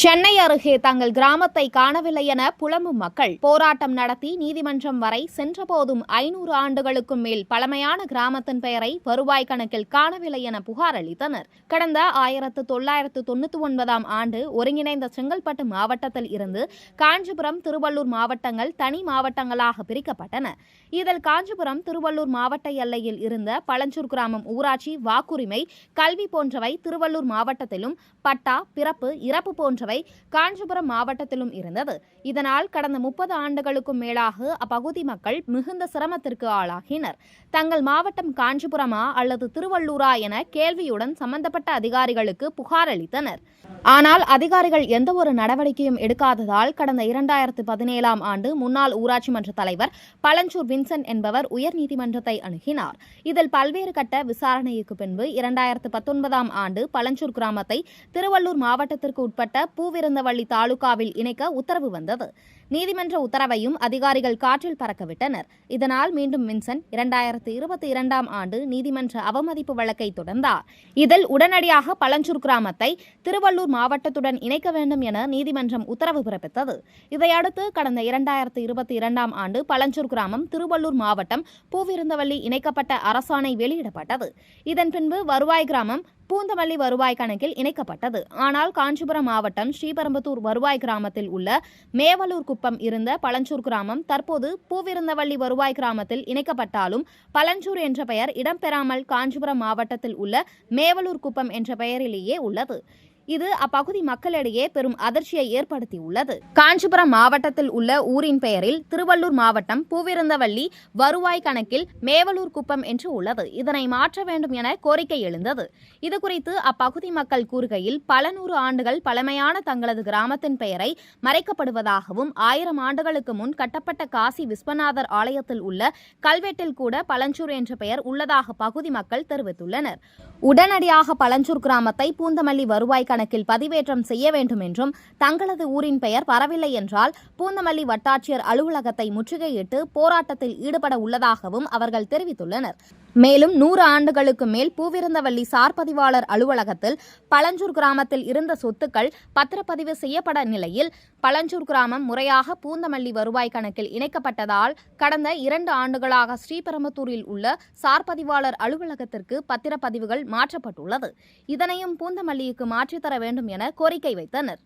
சென்னை அருகே தங்கள் கிராமத்தை காணவில்லை என புலம்பும் மக்கள் போராட்டம் நடத்தி நீதிமன்றம் வரை சென்றபோதும் 500 ஆண்டுகளுக்கும் மேல் பழமையான கிராமத்தின் பெயரை வருவாய் கணக்கில் காணவில்லை என புகார் அளித்தனர். கடந்த 1999ஆம் ஆண்டு ஒருங்கிணைந்த செங்கல்பட்டு மாவட்டத்தில் இருந்து காஞ்சிபுரம், திருவள்ளூர் மாவட்டங்கள் தனி மாவட்டங்களாக பிரிக்கப்பட்டன. இதில் காஞ்சிபுரம், திருவள்ளூர் மாவட்ட எல்லையில் இருந்த பழஞ்சூர் கிராமம் ஊராட்சி, வாக்குரிமை, கல்வி போன்றவை திருவள்ளூர் மாவட்டத்திலும், பட்டா, பிறப்பு, இறப்பு போன்றவை காஞ்சிபுரம் மாவட்டத்திலும் இருந்தது. இதனால் கடந்த 30 ஆண்டுகளுக்கும் மேலாக அப்பகுதி மக்கள் மிகுந்த சிரமத்திற்கு ஆளாகினர். தங்கள் மாவட்டம் காஞ்சிபுரமா அல்லது திருவள்ளூரா என கேள்வியுடன் சம்பந்தப்பட்ட அதிகாரிகளுக்கு புகார் அளித்தனர். ஆனால் அதிகாரிகள் எந்தவொரு நடவடிக்கையும் எடுக்காததால் கடந்த 2017ஆம் ஆண்டு முன்னாள் ஊராட்சி மன்ற தலைவர் பழஞ்சூர் வின்சென்ட் என்பவர் உயர்நீதிமன்றத்தை அணுகினார். இதில் பல்வேறு கட்ட விசாரணைக்கு பின்பு 2019ஆம் ஆண்டு பழஞ்சூர் கிராமத்தை திருவள்ளூர் மாவட்டத்திற்கு உட்பட்ட பூவிருந்தவள்ளி தாலுகாவில் இணைக்க உத்தரவு வந்தது. நீதிமன்ற உத்தரவையும் அதிகாரிகள் காற்றில் பறக்கவிட்டனர். இதனால் மீண்டும் வின்சென்ட் 2022ஆம் ஆண்டு நீதிமன்ற அவமதிப்பு வழக்கை தொடர்ந்தார். இதில் உடனடியாக பழஞ்சூர் கிராமத்தை திருவள்ளூர் மாவட்டத்துடன் இணைக்க வேண்டும் என நீதிமன்றம் உத்தரவு பிறப்பித்தது. இதையடுத்து கடந்த 2022ஆம் ஆண்டு பழஞ்சூர் கிராமம் திருவள்ளூர் மாவட்டம் பூவிருந்தவள்ளி இணைக்கப்பட்ட அரசாணை வெளியிடப்பட்டது. இதன் பின்பு வருவாய் கிராமம் பூந்தமல்லி வருவாய் கணக்கில் இணைக்கப்பட்டது. ஆனால் காஞ்சிபுரம் மாவட்டம் ஸ்ரீபெரும்புதூர் வருவாய் கிராமத்தில் உள்ள மேவலூர் குப்பம் இருந்த பழஞ்சூர் கிராமம் தற்போது பூவிருந்தவள்ளி வருவாய் கிராமத்தில் இணைக்கப்பட்டாலும் பழஞ்சூர் என்ற பெயர் இடம்பெறாமல் காஞ்சிபுரம் மாவட்டத்தில் உள்ள மேவலூர் குப்பம் என்ற பெயரிலேயே உள்ளது. இது அப்பகுதி மக்களிடையே பெரும் அதிர்ச்சியை ஏற்படுத்தியுள்ளது. காஞ்சிபுரம் மாவட்டத்தில் உள்ள ஊரின் பெயரில் திருவள்ளூர் மாவட்டம் பூவிருந்தவள்ளி வருவாய் கணக்கில் மேவலூர் குப்பம் என்று உள்ளது. இதனை மாற்ற வேண்டும் என கோரிக்கை எழுந்தது. இதுகுறித்து அப்பகுதி மக்கள் கூறுகையில் பல 100 ஆண்டுகள் பழமையான தங்களது கிராமத்தின் பெயரை மறைக்கப்படுவதாகவும் 1000 ஆண்டுகளுக்கு முன் கட்டப்பட்ட காசி விஸ்வநாதர் ஆலயத்தில் உள்ள கல்வெட்டில் கூட பழஞ்சூர் என்ற பெயர் உள்ளதாக பகுதி மக்கள் தெரிவித்துள்ளனர். உடனடியாக பழஞ்சூர் கிராமத்தை பூந்தமல்லி வருவாய் கணக்கில் பதிவேற்றம் செய்ய வேண்டும் என்றும் தங்களது ஊரின் பெயர் வரவில்லை என்றால் பூந்தமல்லி வட்டாட்சியர் அலுவலகத்தை முற்றுகையிட்டு போராட்டத்தில் ஈடுபட உள்ளதாகவும் அவர்கள் தெரிவித்துள்ளனர். மேலும் 100 ஆண்டுகளுக்கு மேல் பூவிருந்தவள்ளி சார் பதிவாளர் அலுவலகத்தில் பழஞ்சூர் கிராமத்தில் இருந்த சொத்துக்கள் பத்திரப்பதிவு செய்யப்பட நிலையில் பழஞ்சூர் கிராமம் முறையாக பூந்தமல்லி வருவாய் கணக்கில் இணைக்கப்பட்டதால் கடந்த 2 ஆண்டுகளாக ஸ்ரீபெரும்புதூரில் உள்ள சார் பதிவாளர் அலுவலகத்திற்கு பத்திரப்பதிவுகள் மாற்றப்பட்டுள்ளது. இதனையும் பூந்தமல்லிக்கு மாற்றித்தர வேண்டும் என கோரிக்கை வைத்தனர்.